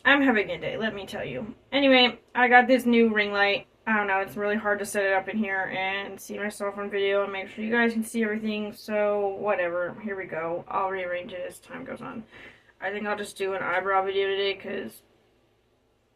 I'm having a day, let me tell you. Anyway, I got this new ring light. I don't know, it's really hard to set it up in here and see myself on video and make sure you guys can see everything, so whatever, here we go. I'll rearrange it as time goes on. I think I'll just do an eyebrow video today, because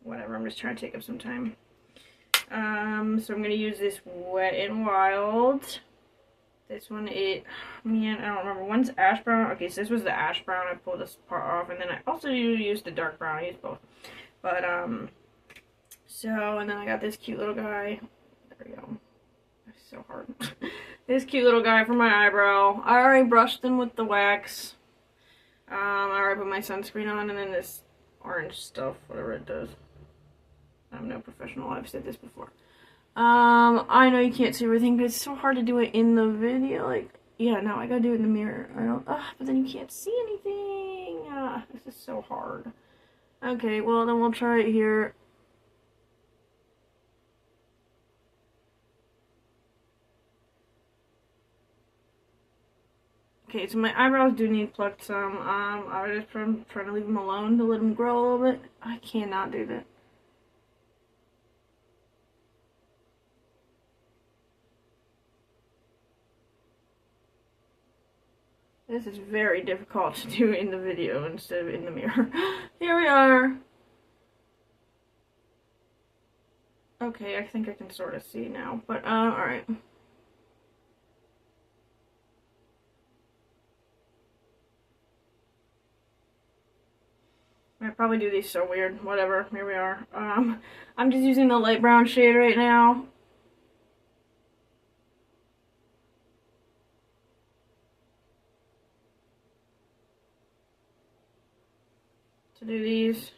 whatever, I'm just trying to take up some time. So I'm going to use this Wet n Wild. This one, man, I don't remember. One's ash brown. Okay, so this was the ash brown. I pulled this part off, and then I also used the dark brown. I used both. But, so, and then I got this cute little guy. There we go. It's so hard. This cute little guy for my eyebrow. I already brushed them with the wax. I already put my sunscreen on, and then this orange stuff, whatever it does. I'm no professional. I've said this before. I know you can't see everything, but it's so hard to do it in the video. Like, yeah, no, I gotta do it in the mirror. But then you can't see anything. This is so hard. Okay, well, then we'll try it here. Okay, so my eyebrows do need plucked some. I was just trying to leave them alone to let them grow a little bit. I cannot do that. This is very difficult to do in the video instead of in the mirror. Here we are. Okay, I think I can sort of see now, but, alright. I probably do these so weird. Whatever, here we are. I'm just using the light brown shade right now. To do these.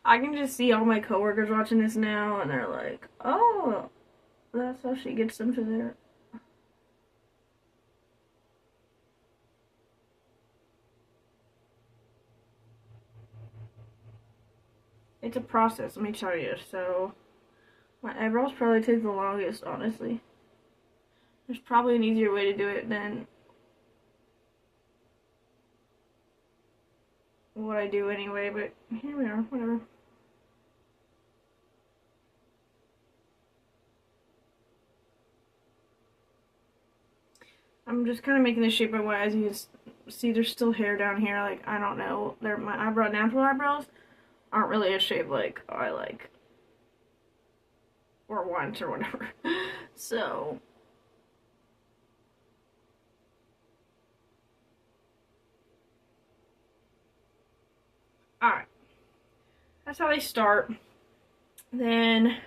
I can just see all my coworkers watching this now, and they're like, oh, that's how she gets them to there. It's a process, let me tell you. So, my eyebrows probably take the longest, honestly. There's probably an easier way to do it than what I do anyway, but here we are, whatever. I'm just kind of making the shape I want. As you can see, there's still hair down here. Like, I don't know. My natural eyebrows aren't really a shape like I like. Or want or whatever. So. Alright. That's how they start. Then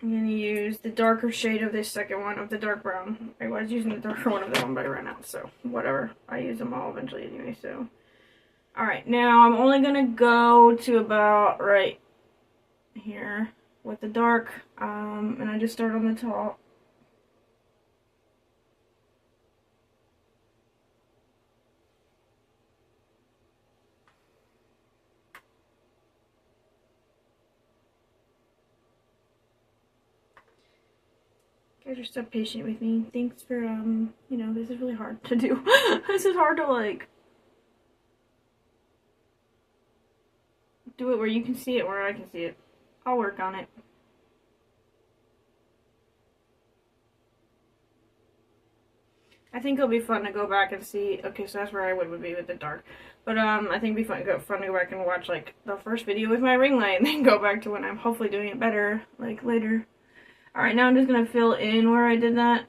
I'm going to use the darker shade of this second one, of the dark brown. I was using the darker one of that one, but I ran out, so whatever. I use them all eventually anyway, so. Alright, now I'm only going to go to about right here with the dark, and I just start on the top. You guys are so patient with me. Thanks for, you know, this is really hard to do. This is hard to, like, do it where you can see it, where I can see it. I'll work on it. I think it'll be fun to go back and see. Okay, so that's where I would be with the dark. But, I think it'd be fun to go back and watch, like, the first video with my ring light, and then go back to when I'm hopefully doing it better, like, later. Alright, now I'm just going to fill in where I did that.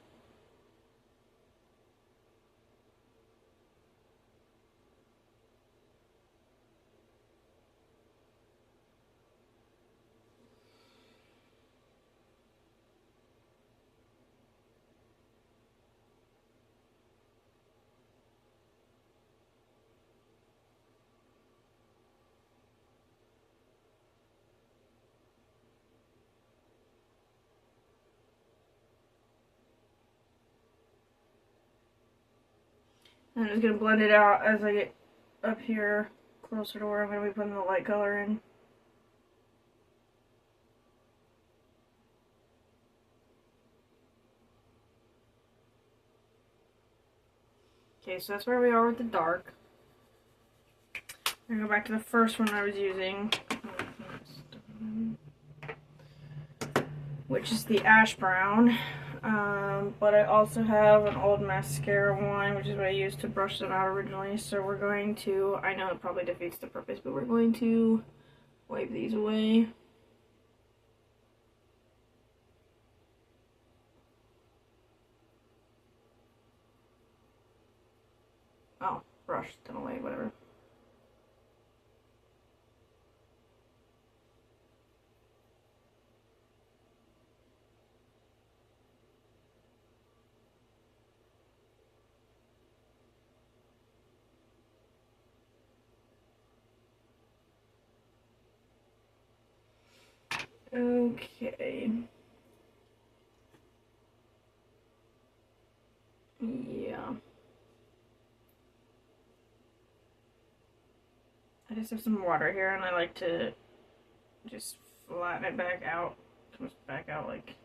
I'm just going to blend it out as I get up here closer to where I'm going to be putting the light color in. Okay, so that's where we are with the dark. I'm gonna go back to the first one I was using, which is the ash brown. But I also have an old mascara one, which is what I used to brush them out originally. So we're going to, I know it probably defeats the purpose, but we're going to wipe these away. Oh, brush them away, whatever. Okay. Yeah. I just have some water here and I like to just flatten it back out. Comes back out like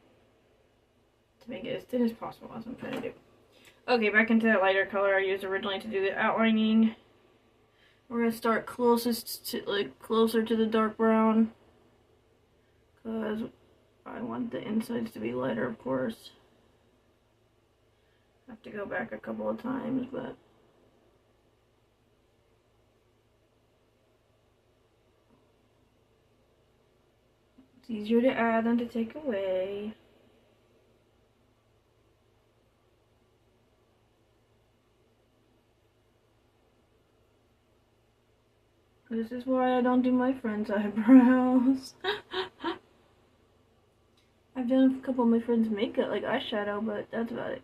to make it as thin as possible. That's what I'm trying to do. Okay, back into that lighter color I used originally to do the outlining. We're gonna start closest to closer to the dark brown, because I want the insides to be lighter, of course. I have to go back a couple of times, but it's easier to add than to take away. This is why I don't do my friend's eyebrows. I've done a couple of my friends' makeup, like eyeshadow, but that's about it.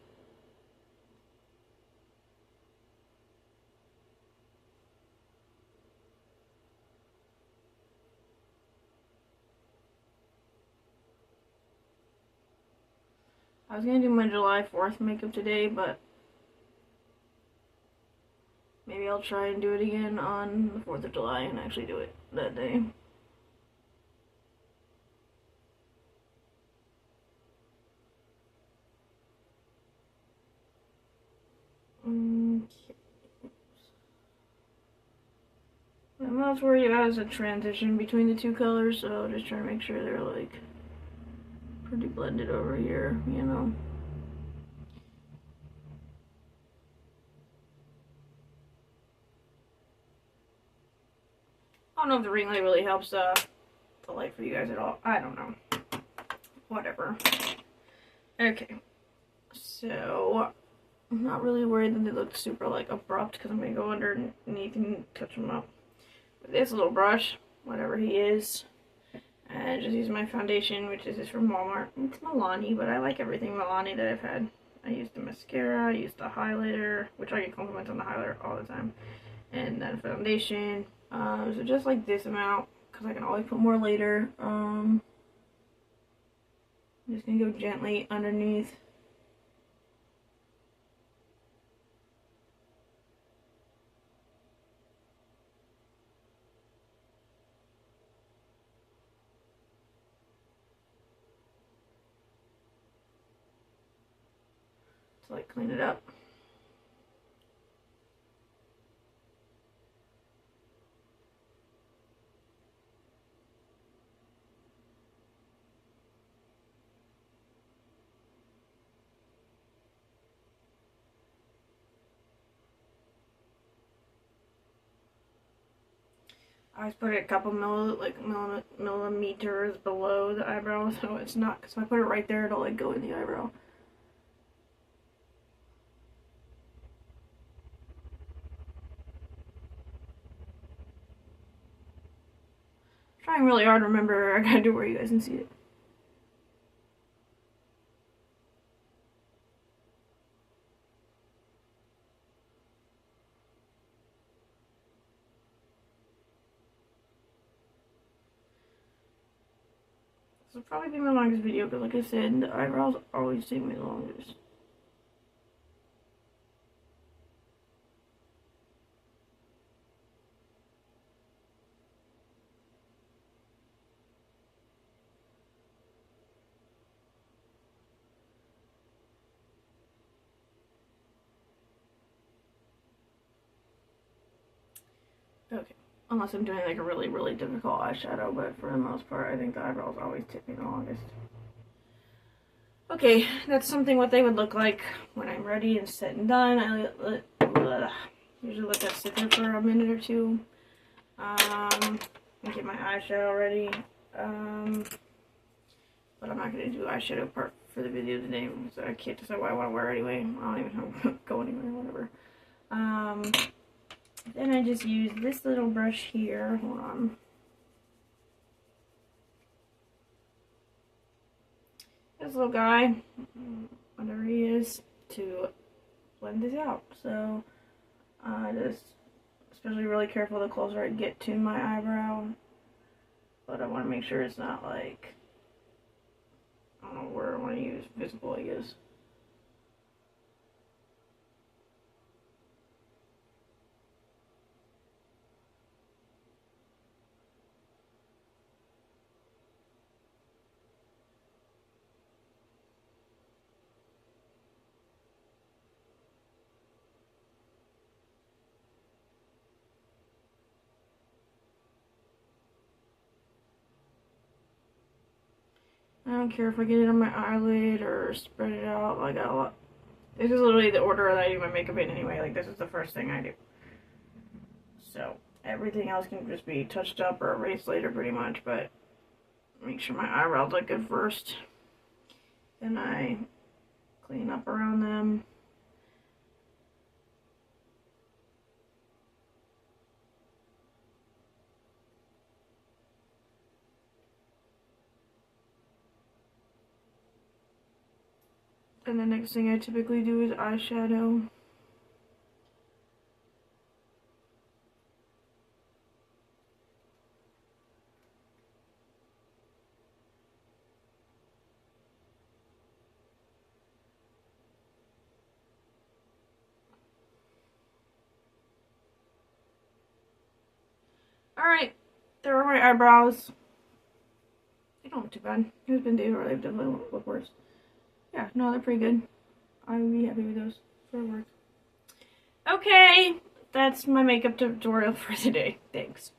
I was gonna do my July 4th makeup today, but maybe I'll try and do it again on the 4th of July and actually do it that day. Okay. What I'm most worried about is a transition between the two colors, so just trying to make sure they're like pretty blended over here, you know. I don't know if the ring light really helps the light for you guys at all. I don't know. Whatever. Okay. So, I'm not really worried that they look super like abrupt because I'm going to go underneath and touch them up with this little brush, whatever he is. And just use my foundation, which is from Walmart. It's Milani, but I like everything Milani that I've had. I used the mascara, I used the highlighter, which I get compliments on the highlighter all the time. And then foundation. So just like this amount, because I can always put more later. I'm just going to go gently underneath. To like clean it up. I always put it a couple millimeters below the eyebrow, so it's not, because if I put it right there, it'll like go in the eyebrow. I'm trying really hard to remember, I gotta do where you guys can see it. This will probably be my longest video, because like I said, the eyebrows always take me the longest. Okay, Unless I'm doing like a really, really difficult eyeshadow, but for the most part, I think the eyebrows always take me the longest. Okay, that's something what they would look like when I'm ready and set and done. I usually let that sit there for a minute or two. And get my eyeshadow ready. But I'm not going to do eyeshadow part for the video today, so I can't decide what I want to wear anyway. I don't even know if I'm going anywhere, whatever. Then I just use this little brush here. Hold on. This little guy, whatever he is, to blend this out. So, just especially really careful the closer I get to my eyebrow. But I want to make sure it's not like, I don't know where I want to use, visible, I guess. I don't care if I get it on my eyelid or spread it out. I got a lot. This is literally the order that I do my makeup in anyway. Like, this is the first thing I do. So, everything else can just be touched up or erased later pretty much, but make sure my eyebrows look good first. Then I clean up around them. And the next thing I typically do is eyeshadow. Alright, there are my eyebrows. They don't look too bad. There's been days where they've definitely looked worse. Yeah, no, they're pretty good. I would be happy with those for work. Okay, that's my makeup tutorial for today. Thanks.